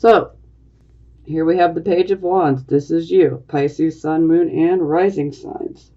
So, here we have the Page of Wands. This is you, Pisces, Sun, Moon, and Rising signs.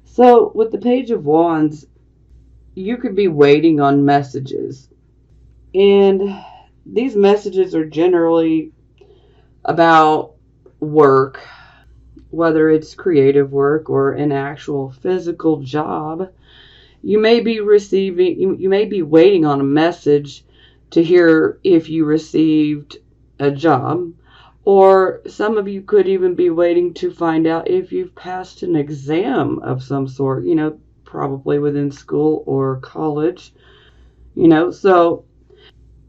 So, with the Page of Wands, you could be waiting on messages. And these messages are generally about work, whether it's creative work or an actual physical job. You may be waiting on a message to hear if you received a job, or some of you could even be waiting to find out if you've passed an exam of some sort, probably within school or college, so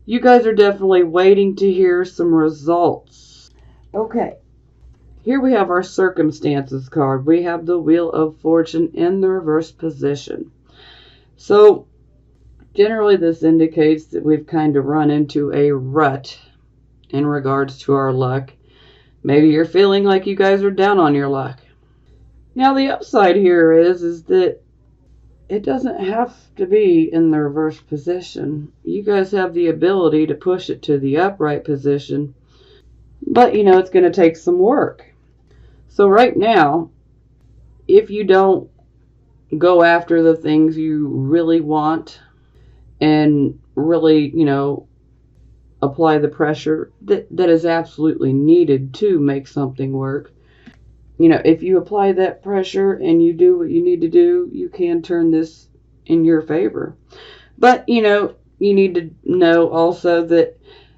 you guys are definitely waiting to hear some results. Okay. Here we have our circumstances card. We have the Wheel of Fortune in the reverse position. So, generally this indicates that we've kind of run into a rut in regards to our luck. Maybe you're feeling like you guys are down on your luck. Now, the upside here is that it doesn't have to be in the reverse position. You guys have the ability to push it to the upright position, but it's going to take some work. So right now, if you don't go after the things you really want and really, apply the pressure that is absolutely needed to make something work, if you apply that pressure and you do what you need to do, you can turn this in your favor. But, you need to know also that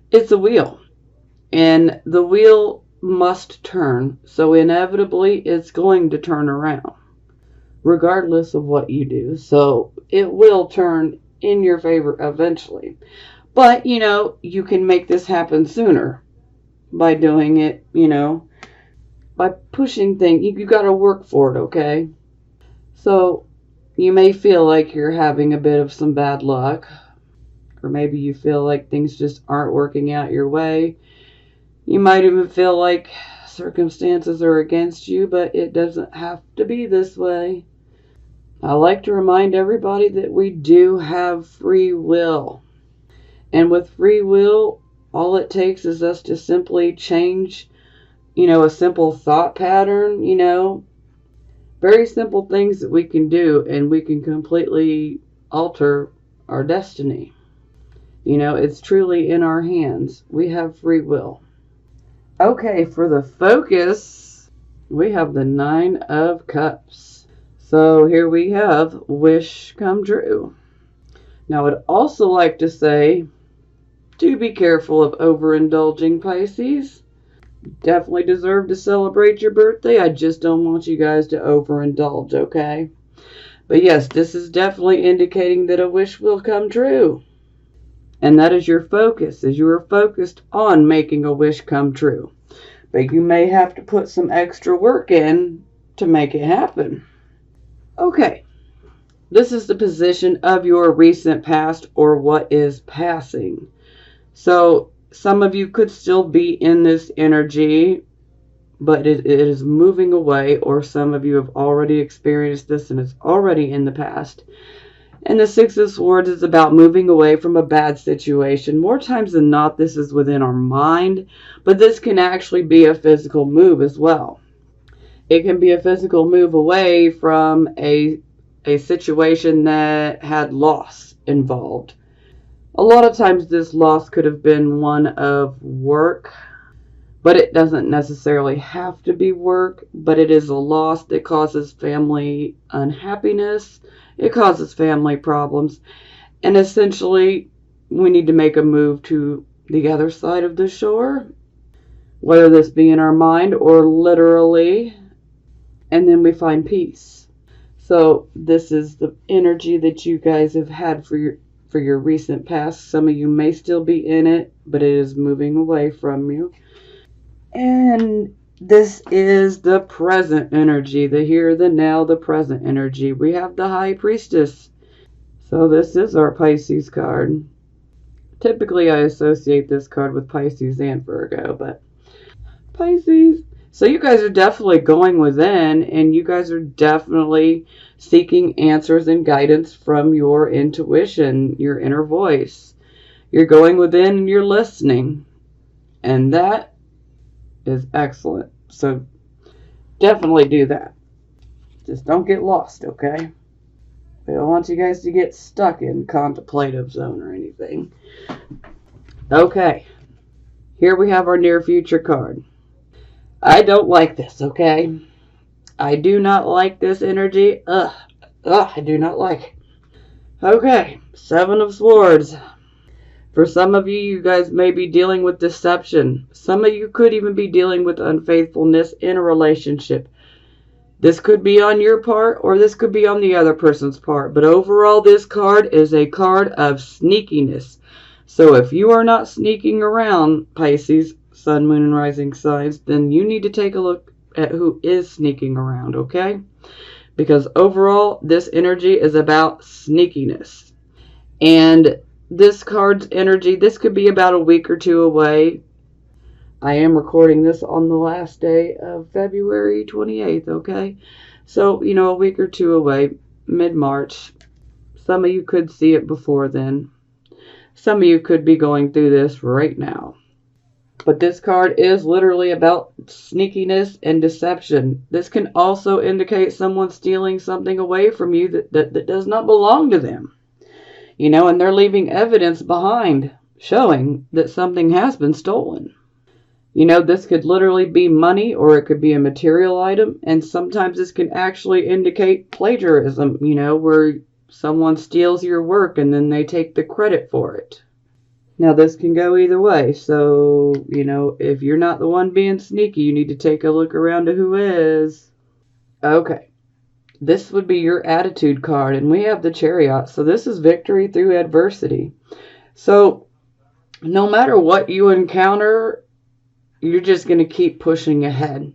it's a wheel, and the wheel must turn. So inevitably, it's going to turn around, regardless of what you do. So it will turn in your favor eventually. But, you can make this happen sooner by doing it, by pushing things. You got to work for it, okay? So you may feel like you're having a bit of some bad luck, or maybe you feel like things just aren't working out your way. You might even feel like circumstances are against you, but it doesn't have to be this way. I like to remind everybody that we do have free will. And with free will, all it takes is us to simply change, a simple thought pattern, very simple things that we can do, and we can completely alter our destiny. It's truly in our hands. We have free will. Okay, for the focus, we have the 9 of Cups. So here we have wish come true. Now, I'd also like to say, do be careful of overindulging, Pisces. Definitely deserve to celebrate your birthday. I just don't want you guys to overindulge, okay? But yes, this is definitely indicating that a wish will come true. And that is your focus, as you are focused on making a wish come true. But you may have to put some extra work in to make it happen. Okay, this is the position of your recent past, or what is passing. So some of you could still be in this energy, but it is moving away, or some of you have already experienced this and it's already in the past. And the 6 of Swords is about moving away from a bad situation. More times than not, this is within our mind, but this can actually be a physical move as well. It can be a physical move away from a situation that had loss involved. A lot of times this loss could have been one of work, but it doesn't necessarily have to be work, but it is a loss that causes family unhappiness. It causes family problems. And essentially, we need to make a move to the other side of the shore, whether this be in our mind or literally, and then we find peace. So this is the energy that you guys have had for your recent past. Some of you may still be in it, but it is moving away from you. And this is the present energy, the here, the now, the present energy. We have the High Priestess. So this is our Pisces card. Typically, I associate this card with Pisces and Virgo, but Pisces. So you guys are definitely going within, and you guys are definitely seeking answers and guidance from your intuition, your inner voice. You're going within and you're listening. And that is excellent. So definitely do that. Just don't get lost, okay? We don't want you guys to get stuck in contemplative zone or anything. Okay. Here we have our near future card. I don't like this, okay? I do not like this energy. I do not like it. Okay, Seven of Swords. For some of you, you guys may be dealing with deception. Some of you could even be dealing with unfaithfulness in a relationship. This could be on your part, or this could be on the other person's part. But overall, this card is a card of sneakiness. So if you are not sneaking around, Pisces, Sun, Moon, and Rising signs, then you need to take a look at who is sneaking around, okay? Because overall, this energy is about sneakiness. And this card's energy, this could be about a week or two away. I am recording this on the last day of February 28th, okay? So, a week or two away, mid-March. Some of you could see it before then. Some of you could be going through this right now. But this card is literally about sneakiness and deception. This can also indicate someone stealing something away from you that does not belong to them. And they're leaving evidence behind showing that something has been stolen. This could literally be money, or it could be a material item. And sometimes this can actually indicate plagiarism, where someone steals your work and then they take the credit for it. Now, this can go either way. So, if you're not the one being sneaky, you need to take a look around to who is. Okay. This would be your attitude card. And we have the Chariot. So this is victory through adversity. So, no matter what you encounter, you're just going to keep pushing ahead.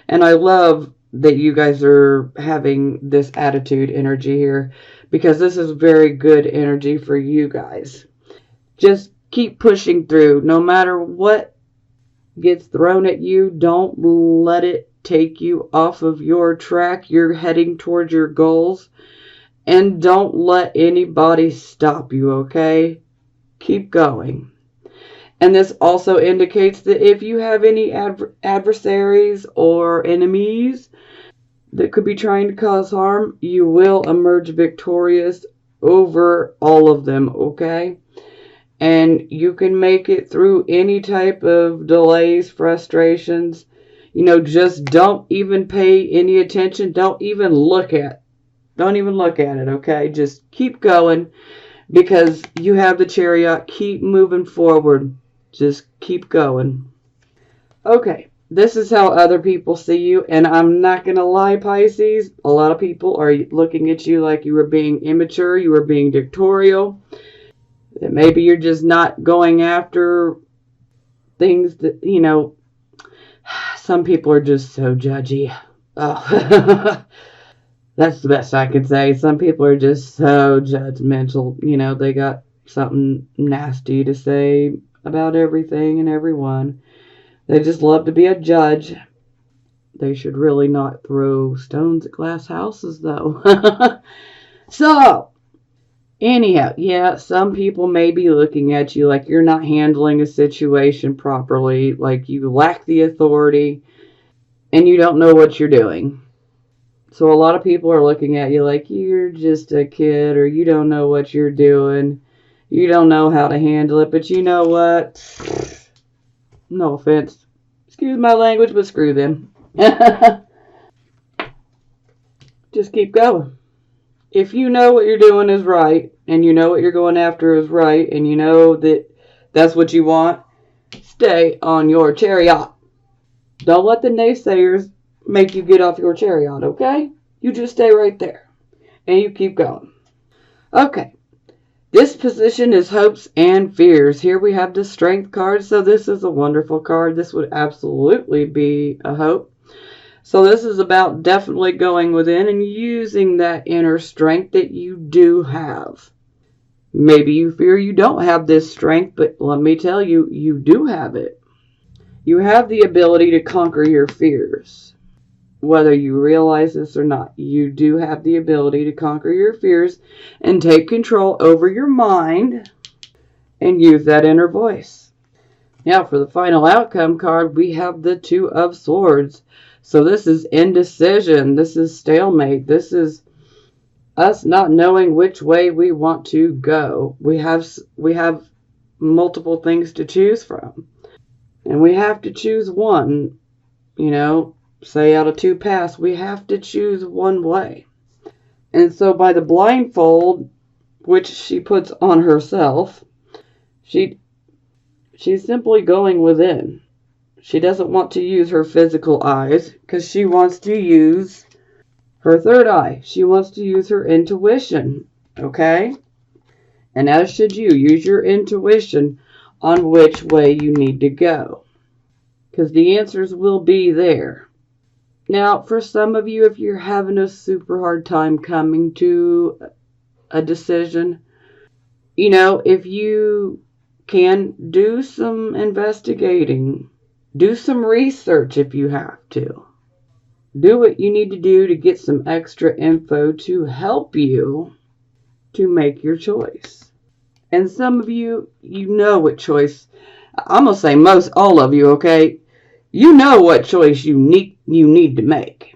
And I love that you guys are having this attitude energy here, because this is very good energy for you guys. Just keep pushing through. No matter what gets thrown at you, don't let it take you off of your track. You're heading towards your goals. And don't let anybody stop you, okay? Keep going. And this also indicates that if you have any adversaries or enemies that could be trying to cause harm, you will emerge victorious over all of them, okay? And you can make it through any type of delays, frustrations. Just don't even pay any attention. Don't even look at it, okay? Just keep going, because you have the Chariot. Keep moving forward. Just keep going. Okay, this is how other people see you. And I'm not going to lie, Pisces. A lot of people are looking at you like you were being immature. You were being dictatorial. That maybe you're just not going after things that, some people are just so judgy. Oh, that's the best I can say. Some people are just so judgmental. They got something nasty to say about everything and everyone. They just love to be a judge. They should really not throw stones at glass houses, though. So, anyhow, yeah, some people may be looking at you like you're not handling a situation properly, like you lack the authority, and you don't know what you're doing. So a lot of people are looking at you like you're just a kid, or you don't know what you're doing. You don't know how to handle it. But you know what? No offense. Excuse my language, but screw them. Just keep going. If you know what you're doing is right, and you know what you're going after is right, and you know that that's what you want, stay on your Chariot. Don't let the naysayers make you get off your Chariot, okay? You just stay right there. And you keep going. Okay. This position is hopes and fears. Here we have the Strength card. So this is a wonderful card. This would absolutely be a hope. So this is about definitely going within and using that inner strength that you do have. Maybe you fear you don't have this strength, but let me tell you, you do have it. You have the ability to conquer your fears. Whether you realize this or not, you do have the ability to conquer your fears and take control over your mind and use that inner voice. Now for the final outcome card, we have the Two of Swords. So this is indecision. This is stalemate. This is us not knowing which way we want to go. We have multiple things to choose from. And we have to choose one. Say out of two paths, we have to choose one way. And so by the blindfold, which she puts on herself, she's simply going within. She doesn't want to use her physical eyes because she wants to use her third eye. She wants to use her intuition, okay? And as should you, use your intuition on which way you need to go, because the answers will be there. Now, for some of you, if you're having a super hard time coming to a decision, if you can do some investigating, do some research if you have to. Do what you need to do to get some extra info to help you to make your choice. And some of you, what choice. I'm going to say all of you, okay? You know what choice you need to make.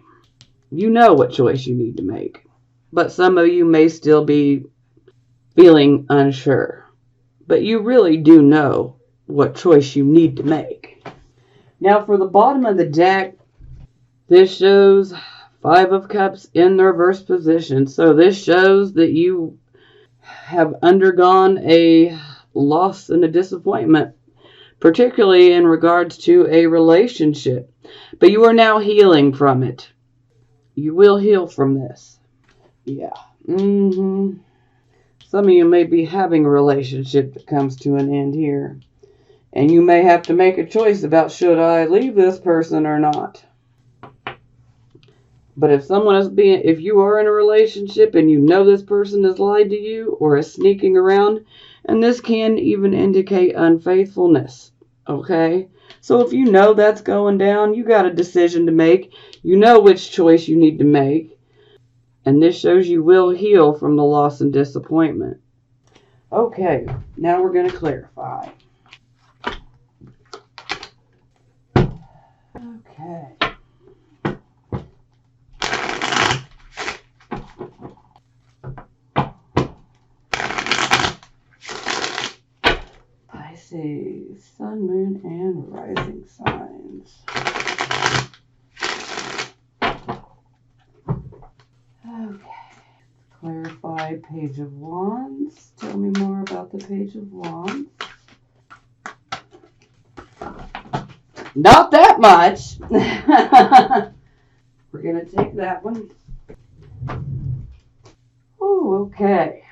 You know what choice you need to make. But some of you may still be feeling unsure. But you really do know what choice you need to make. Now for the bottom of the deck, this shows Five of Cups in the reverse position. So this shows that you have undergone a loss and a disappointment, particularly in regards to a relationship. But you are now healing from it. You will heal from this. Yeah. Some of you may be having a relationship that comes to an end here. And you may have to make a choice about, should I leave this person or not? But if you are in a relationship and you know this person has lied to you or is sneaking around, and this can even indicate unfaithfulness, okay? So if you know that's going down, you got a decision to make. You know which choice you need to make. And this shows you will heal from the loss and disappointment. Okay, now we're going to clarify. Okay. Pisces, Sun, Moon, and Rising signs. Okay, clarify Page of Wands. Tell me more about the Page of Wands. Not that much. We're going to take that one. Oh, okay.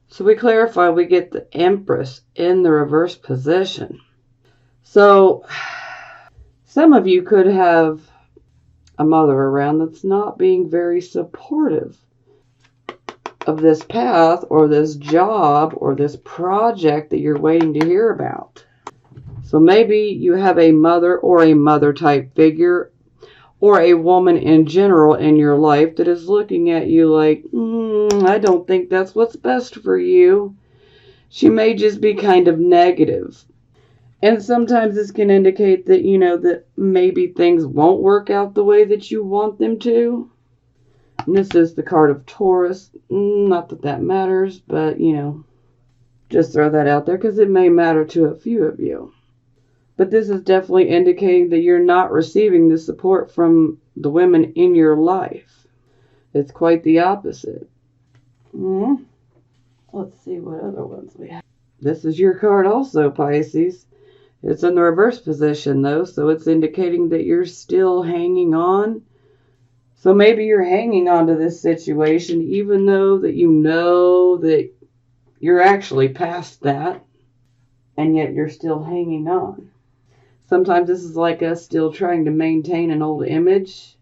So we clarify, we get the Empress in the reverse position. So some of you could have a mother around that's not being very supportive of this path or this job or this project that you're waiting to hear about. So maybe you have a mother or a mother type figure or a woman in general in your life that is looking at you like, I don't think that's what's best for you. She may just be kind of negative. And sometimes this can indicate that, that maybe things won't work out the way that you want them to. And this is the card of Taurus. Not that that matters, but, just throw that out there because it may matter to a few of you. But this is definitely indicating that you're not receiving the support from the women in your life. It's quite the opposite. Let's see what other ones we have. This is your card also, Pisces. It's in the reverse position, though, so it's indicating that you're still hanging on. So maybe you're hanging on to this situation, even though that you know that you're actually past that, and yet you're still hanging on. Sometimes this is like us still trying to maintain an old image,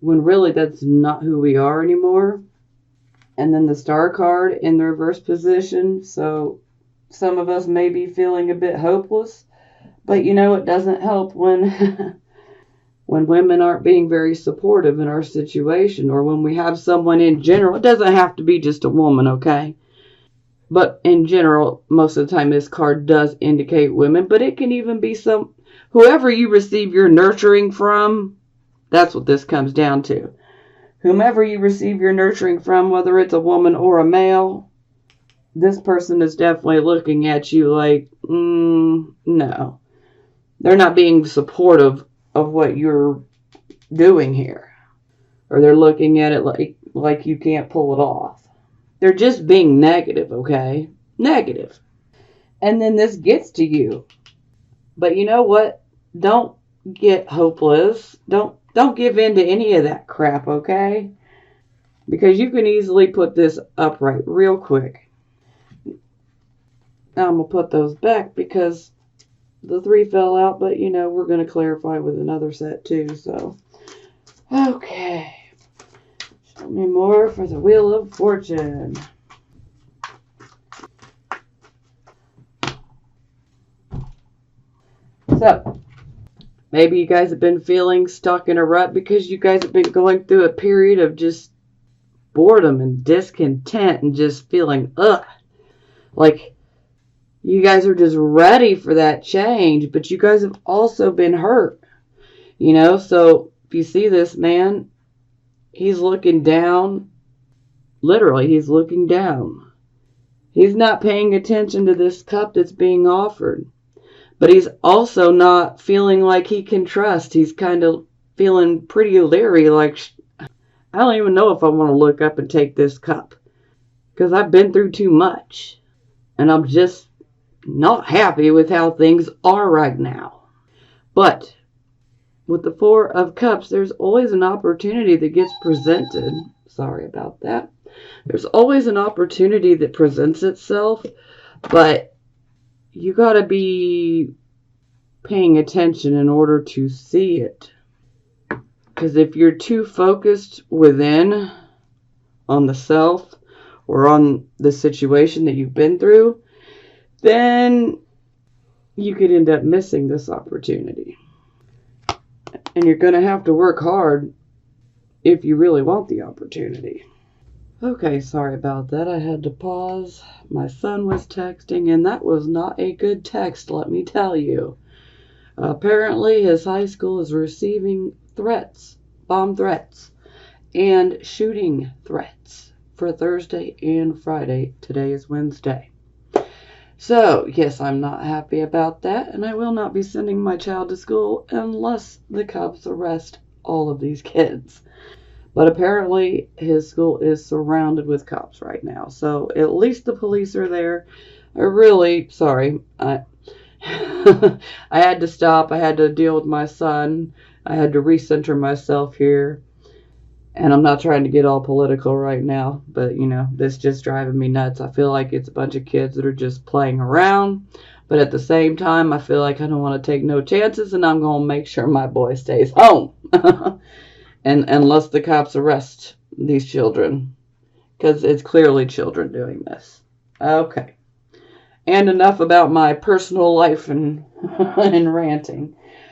when really that's not who we are anymore. And then the Star card in the reverse position, so some of us may be feeling a bit hopeless. But it doesn't help when when women aren't being very supportive in our situation, or when we have someone in general. It doesn't have to be just a woman, okay? But in general, most of the time this card does indicate women, but it can even be whoever you receive your nurturing from. That's what this comes down to. Whomever you receive your nurturing from, whether it's a woman or a male, this person is definitely looking at you like, no. They're not being supportive of what you're doing here. Or they're looking at it like you can't pull it off. They're just being negative, okay? Negative. And then this gets to you. But you know what? Don't get hopeless. Don't give in to any of that crap, okay? Because you can easily put this upright real quick. Now I'm going to put those back because the 3 fell out, but you know, we're going to clarify with another set too, so. Okay. Show me more for the Wheel of Fortune. So, maybe you guys have been feeling stuck in a rut because you guys have been going through a period of just boredom and discontent and just feeling, like you guys are just ready for that change, but you guys have also been hurt, you know? So if you see this man, he's looking down. Literally, he's looking down. He's not paying attention to this cup that's being offered. But he's also not feeling like he can trust. He's kind of feeling pretty leery, like, I don't even know if I want to look up and take this cup. Because I've been through too much. And I'm just not happy with how things are right now. But with the 4 of Cups, there's always an opportunity that gets presented. Sorry about that. There's always an opportunity that presents itself, but you got to be paying attention in order to see it. Because if you're too focused within on the self or on the situation that you've been through, then you could end up missing this opportunity. And you're going to have to work hard if you really want the opportunity. Okay, sorry about that. I had to pause. My son was texting, and that was not a good text, let me tell you. Apparently, his high school is receiving threats, bomb threats, and shooting threats for Thursday and Friday. Today is Wednesday. So, yes, I'm not happy about that, and I will not be sending my child to school unless the cops arrest all of these kids. But apparently, his school is surrounded with cops right now. So, at least the police are there. I had to stop. I had to deal with my son. I had to recenter myself here. And I'm not trying to get all political right now. But, you know, this just driving me nuts. I feel like it's a bunch of kids that are just playing around. But at the same time, I feel like I don't want to take no chances. And I'm going to make sure my boy stays home. And unless the cops arrest these children, because it's clearly children doing this. Okay. And enough about my personal life and, and ranting.